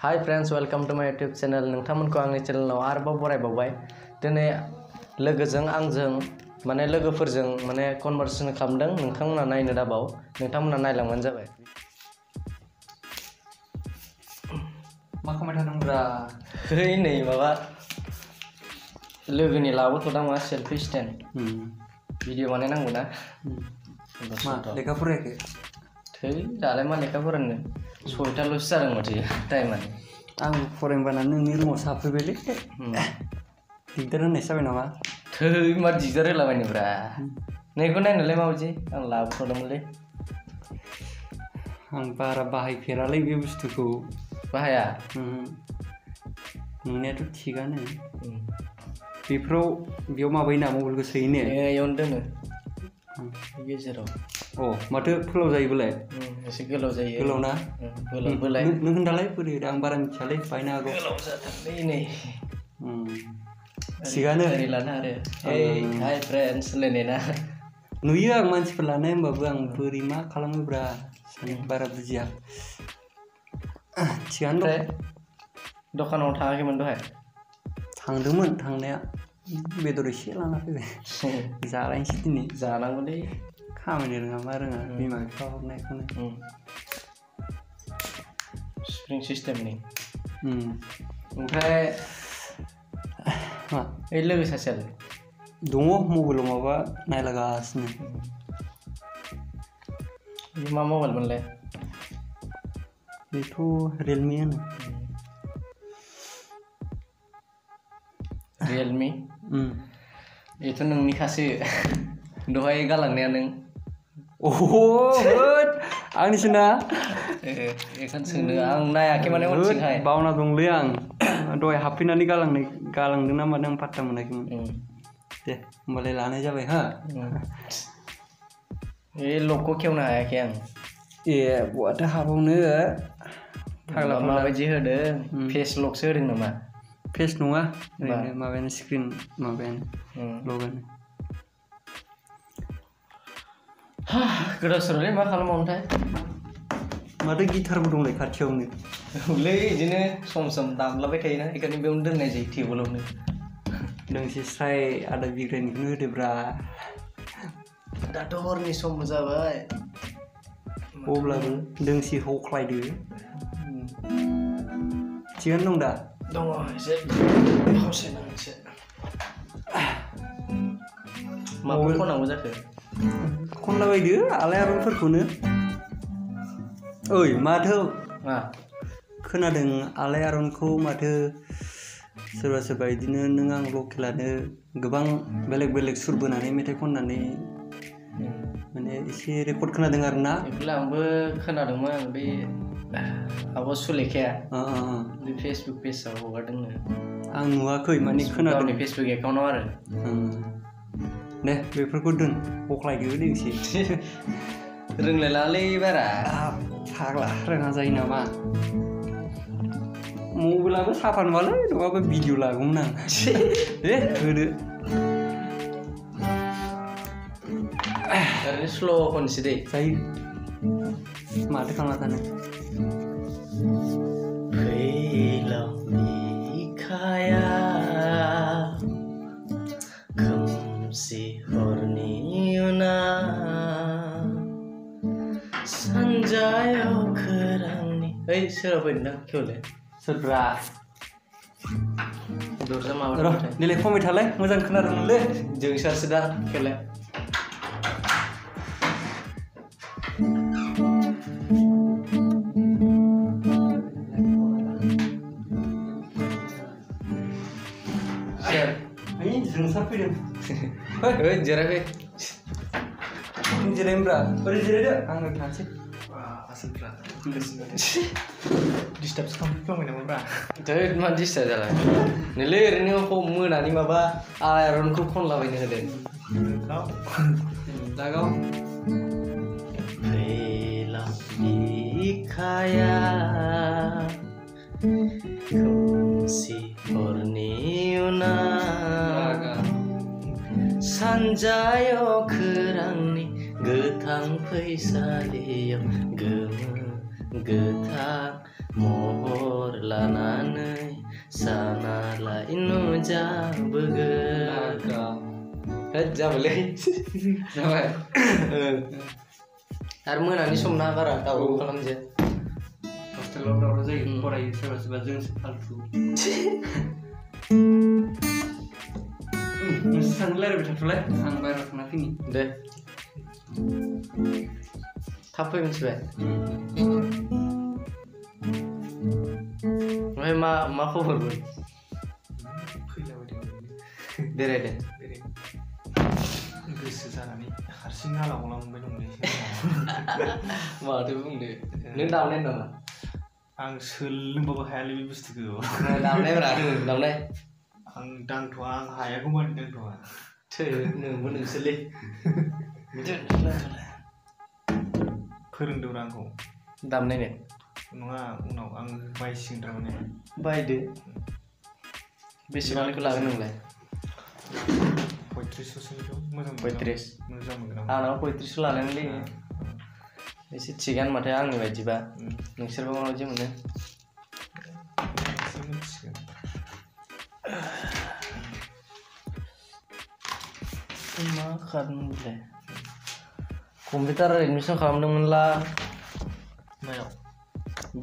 Hi friends, welcome to my YouTube channel. नोंथांमोनखौ आंनि चेनेलाव आरोबाव बरायबावबाय। दिनै लोगोजों आंजों माने लोगोफोरजों माने कनभारसेसन खालामदों। नोंथांमोना नायनो दाबाव। नोंथांमोना नायलांबानो जाबाय। मा खालामबाय थादोंब्रा? है नै माबा लोगोनि लाबोथ'दां मा सेल्फि स्टेन्ड। भिडिअ बानायनांगौ ना। मा लेखा फरायाखै? थै दालाय मा लेखा फरायनो 6थाल'सो जादों माथो टाइमानो। आं फरायनो बानानै नोंनि रुमाव साफैबायलै। दिगदार होननायसो जाबाय नामा? थै मा दिगदार होलाबायनोब्रा। नैखौ नायनोलाय माबायदि आं लाबोथ'दोंमोनलै। आं बारा बाहायफेरालै बे बुस्थुखौ। बाहाया? नोंनियाथ' थिगानो। बेयाव माबायोना मबाइलखौ सोयोने? इयावनो दोनो। गेजेराव। माथो फोलाव जायो बोलाय? एसे गोलाव जायो। गोलाव ना? गोलाव बोलाय। नों खोन्थालाय बोरै आं बारा मिथियालै बायनो हागौ। गोलाव जाथारलै नै। थिगानो। ओरै लानो आरो। हाय फ्रेन्ड्स होनलायनाय ना। नुयो आं मानसिफोर लानाय होमबाबो आं बोरै मा खालामोब्रा बारा बुजिया। थिगानो दं। दखानाव थाङाखैमोन दहाय? थांदोंमोन थांनाया बेदर एसे लाना फैबाय। जालायनोसै दिनै। जानांगौलै। खामायनो रोङा मा रोङा बिमा बिफा हरनायखौनो। स्प्रिं सिस्टेमनि। ओमफ्राय मा? ओइ लोगो सासेयालाय? दङ मबाइलाव माबा नायलागासिनो। मा मबाइल मोनलाय? बेथ' रियेलमि होनो। रियेलमि? बेथ' नोंनिखासो दहाय गालांनाया नों। आंनिसो ना? बेखौनो सोंदों आं नायाखै माने उनथिंहाय। बावना दंलै आं दहाय हाबफैनानै गालांदों ना मादों आं पात्ता मोनाखैमोन। दे होमबालाय लानाय जाबाय हा। बे लकखौ खेवनो हायाखै आं। बहाथो हाबावनो फाग्ला माबायदि होदों? फेस लकसो होदों नामा? फेस नङा ओरैनो माबायानो स्क्रिन माबायानो लगानो। गोदाव सोरावलै मा खालामबावनोथाय। माथो गिटारबो दंलाय खाथियावनो। औलै बिदिनो सम सम दामलाबाय थायोना बेखायनो बेयावनो दोननाय जायो टेबोलावनो। दोंसे स्राय आदा बिग्रायनिखौनो होदोब्रा। दाथ' हरनि समबो जाबाय। अब्लाबो दोंसे हख्लायदो। थिगानो दं दा? दङ एसे फावसायनानैसो। माखौ खनांगौ जाखो? खनलाबायदो आलायारनफोरखौनो। ओइ माथो खोनादों आलायारनखौ माथो सोरबा सोरबा बिदिनो नों आं लकेलानो गोबां बेलेग बेलेग सुर बोनानै मेथाइ खननानै माने एसे रेकर्ड खोनादों आरो ना। बेखौलाय आंबो खोनादोंमोन बे आब' सुलेखाया बे फेसबुक पेजआव हगारदोंनो। आं नुवाखै माने खोनादों। गावनि फेसबुक एकाउन्टाव आरो। दे बेफोरखौ दोन हख्लायदो दोंसे। रोंलायलाङालै बारा। फाग्ला रोङा जायो नामा? मबाइलाबो साफा नङालै नङाबा भिडिअ लागौमोन आं। दे होदो। ओरैनो स्ल' खनसै दै। जायो। माथो खालामना थानो। फैलाव बिखाया खोमसि हरनि उनाव सानजायाव खोरांनि। ओइ सोरबा फैदोंदां खेवलाय? सोरब्रा? दरजा र' माबाथाय। देलाय खमाय थालाय मोजां खोनादोंमोनलै। जोंसारसो दा खेवलाय। जोंसार फैदों। जिरायफै। जिरायनोब्रा ओरै जिरायदो आं ओरै थांसै। आसोलफ्रा डिस्टार्बसो खालामफ्लांबाय नामाब्रा? मा डिस्टार्ब जालाय? नैलै ओरैनो मोनानि माबा आलायारनखौ खनलाबायनो होदों। लागाव। फैलाव बिखाया खोमसि हरनि उनाव सानजायाव खोरांनि गोथां फैसालियाव गोमो गोथां महर लानानै साना लाइन नुजाबोगोन जाबायलै जाबाय आरो मोनानि सम ना बारा दावराव खालामजाया हस्टेलाव दावराव जायो फरायो सोरबा सोरबा जोंसो फालतु नोंसोर सानैजों रायज्लायबाय थाथ'लाय आं बाहेरायाव थांना फैनि दे थाब फै मिथिबाय ओमफ्राय मा खबरमोन बेरायदों गोसो जानानै हारसिं हालांला मोनबाय दंलै माथो बुंदो नों दामनाय नामा आं सोलोंबाबो हायालै बे बुस्थुखौ दामनायब्रा दामनाय आं दांथ'आ आं हायागौमानि दांथ'आ नोंबो नोंसोरलै फोरोंदोंब्रा आंखौ दामनायनो नङा उनाव आं बायसिगोन थारमाने बायदो बेसेबांनिखौ लागोन नोंलाय 3500सोनिखौ मोजां 35 मोजां मोनगोन आंनाव 35 लानायलै एसे थिगानो माथो आंनि बायदिबा नोंसोरबा माबायदि मोनो एसे मिथिगोन मा खालामदोंमोनलाय कम्पिउटार एडमिसन खालामदोंमोनला मायाव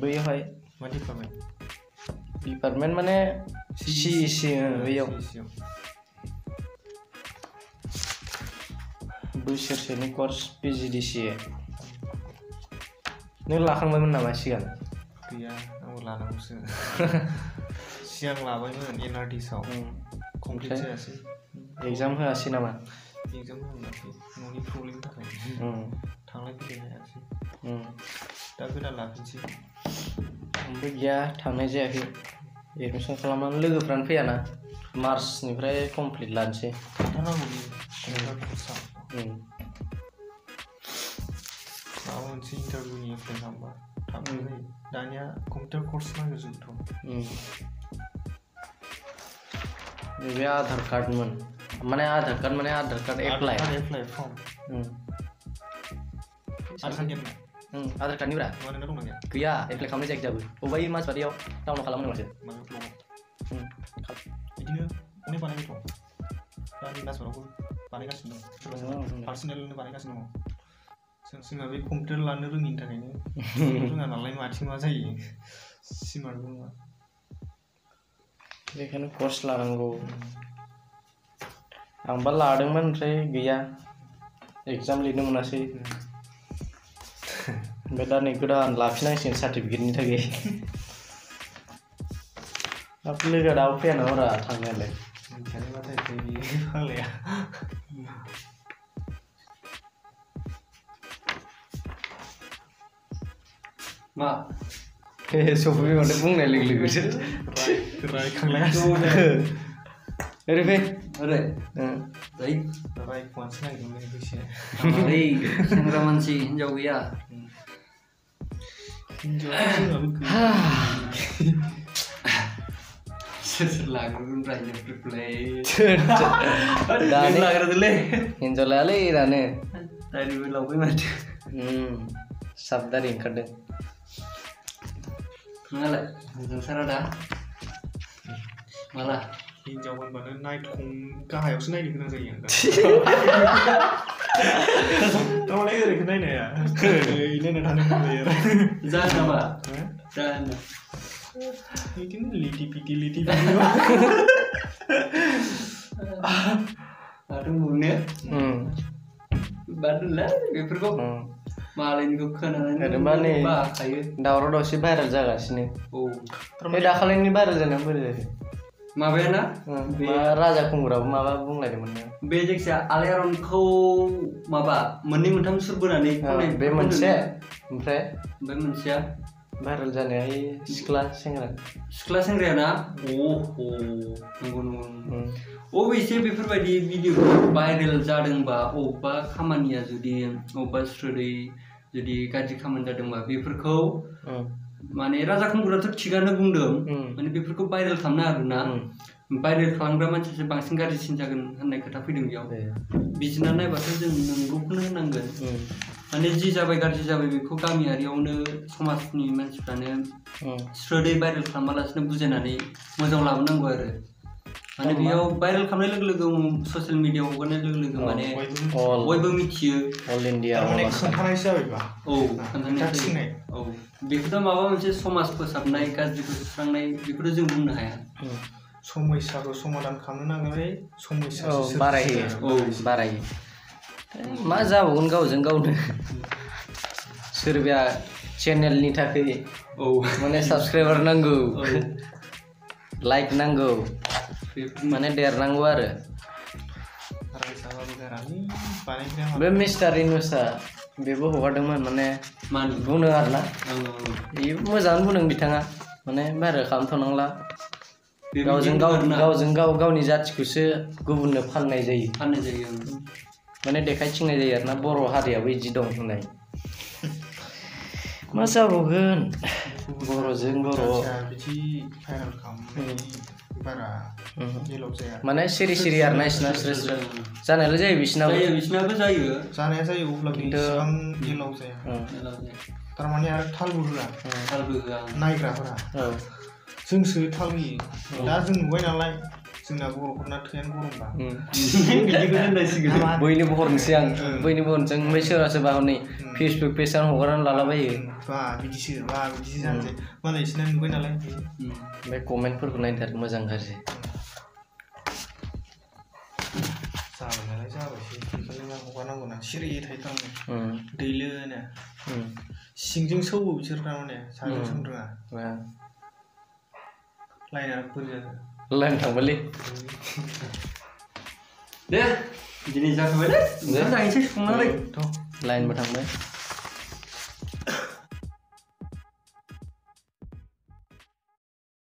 बैयावहाय मा डिपार्टमेन्ट माने CEC बैयाव बोसोरसेनि कर्स PGDCA नों लाखांबायमोन नामा सिगां गैया आंबो लानांगौसो सिगां लाबायमोन NRTSआव कमप्लिट जायासै एग्जाम होआसै नामा एग्जाम होनाखै न'नि प्रब्लेमनि थाखाय थांलाय फैलाय हायासै दा गोदान लाफिनसै ओमफ्राय गैया थांनाय जायाखै एडमिसन खालामनानै लोगोफ्रानो फैयाना मार्चनिफ्राय कमप्लिट लानोसै थांथारनांगौलै माबा मोनसे इन्टारभिउनि एप्लाइ खालामबा थाबनो जायो दानिया कम्पिउटार कर्स नांगौ बे आधार कार्डमोन माने Aadhaar card apply form Aadhaar कार्डनिब्रा मानोना दंना गैया गैया एप्लाइ खालामनाय जायाखै दाबो बबेबा मानसिबादियाव डाउनलड खालामनो माथो बिदिनो अनेक बानायबाय दं दा नासबारावबो बानायगासिनो दं पार्सनेलनो बानायगासिनो दं जोंहा बे कम्पिउटार लानो रोङिनि थाखायनो रोङा नालाय माथिं मा जायो सिमार्टबो नङा बेखायनो कर्स लानांगौ आंबा लादोंमोन ओमफ्राय गैया एग्जाम लिरनो मोनासै ओमफ्राय दा नै गोदान लाफिननांसिगोन सार्टिफिकेटनि थाखाय लोगोआ दाबो फैया नामा थांनायालाय मिथियालै मा जाहैखो बियो फाग्लाया मा सफैबाय माथो बुंनाय लोगो लोगोसो रायखांलायगासिनो ओरै फै ओरै रायखुमानोसो नागिरदोंमोन फैसाया ओरै सेंग्रा मानसि हिनजाव गैया सोर लाग्रोगोन दानो लाग्रोदोलै हिनजाव लायालै दानो दारिबो लावबाय माथो साबदारि ओंखारदों नोंहालाय नोंसारा दा माला हिनजाव होनबानो नायथं गाहायावसो नायनो गोनां जायो आं दालाय ओरैखौ नायनो हाया नायना थानो गोनां जायो जानो नामा जानो बिदिनो लिटि पिटि आरो बुंनो बादुला बेफोरखौ मालायनिखौ खोनानानै बाखायो दावराव दावसि भाइरेल जागासिनो बे दाखालिनि भाइरेल जानाया बोरै जाखो माबायाना राजा खुंगुराबो माबा बुंलायदोंमोन बे जायखिया आलायारनखौ माबा मोननै मोनथाम सुर बोनानै बे मोनसे ओमफ्राय मोनसेया भाइरेल जानाया सिख्ला सेंग्रायाना नंगौ अबेसे बेफोरबायदि भिडिअ भाइरेल जादोंबा अबेबा खामानिया जुदि अबेबा स्टोरि जुदि गाज्रि खामानि जादोंबा बेफोरखौ माने राजा खुंगुराथ' थिगानो बुंदों माने बेफोरखौ भाइरेल खालामना आरोना भाइरेल खालामग्रा मानसियासो बांसिन गाज्रिसिन जागोन होननाय खोथा फैदों बेयाव बिजिरना नायबाथ' जों नंगौखौनो होनांगोन माने जि जाबाय गाज्रि जाबाय बेखौ गामियारियावनो समाजनि मानसिफ्रानो स्रोदै भाइरेल खालामालासिनो बुजायनानै मोजां लाबोनांगौ आरो माने बेयाव भाइरेल खालामनाय लोगो लोगो ससियेल मिडियाआव हगारनाय लोगो लोगो माने बयबो मिथियो अल इन्डिया माने खोन्थानायसो जाबायबा औ खोन्थानाय औ बेखौथ' माबा मोनसे समाज फोसाबनाय गाज्रिखौ सुस्रांनाय बेखौथ' जों बुंनो हाया समस्याखौ समाधान खालामनो नागिरबाय समस्या बारायो मा जाबावगोन गावजों गावनो सोरबाया चेनेलनि थाखाय माने साबसक्राइबार नांगौ लाइक नांगौ माने देरनांगौ आरो बे मिस्टार इनुसा बेबो हगारदोंमोन माने बुंदों आरोना बेबो मोजाङानो बुंदों बिथाङा माने भाइरेल खालामथ'नांला गावजों गाव गावनि जाथिखौसो गुबुननो फाननाय जायो माने देखायथिंनाय जायो आरोना बर' हारियाबो बिदि दं होननाय मा जाबावगोन बर'जों बर' बिदि भाइरेल खालामनाय बारा डेभेलप जाया माने सिरि सिरि आरोना बिसिना स्रो स्रो जानायालाय जायो बिसिनाबो जायो जानाया जायो अब्लाबो इसेबां डेभेलप जाया थारमाने आरो थालबो होआ नायग्राफोरा जोंसो थाल होयो दा जों नुबाय नालाय जोंना बर'फोरना थैयानो गरमबा बिदिखौ होननांसिगोन बयनोबो हरनोसै आं बयनोबो हरनोसै ओमफ्राय सोरबा सोरबा हनै फेसबुक पेजआव हगारनानै लालाबायो बिदिसो जानोसै मालाय बिसिना नुबाय नालाय ओमफ्राय कमेन्टफोरखौ नायथारो मोजां गाज्रि जाबाय नालाय जाबायसै बेखौनो हगारनांगौना सिरि थायो दैलोनो सिंजों सौवो बिसोर थारमाने साजों सोंनो रोङा लाइना बोरै लाइन थांबायलै दे दिनै जाथ'बाय दे जाहैनोसै संनानै लाइनबो थांबाय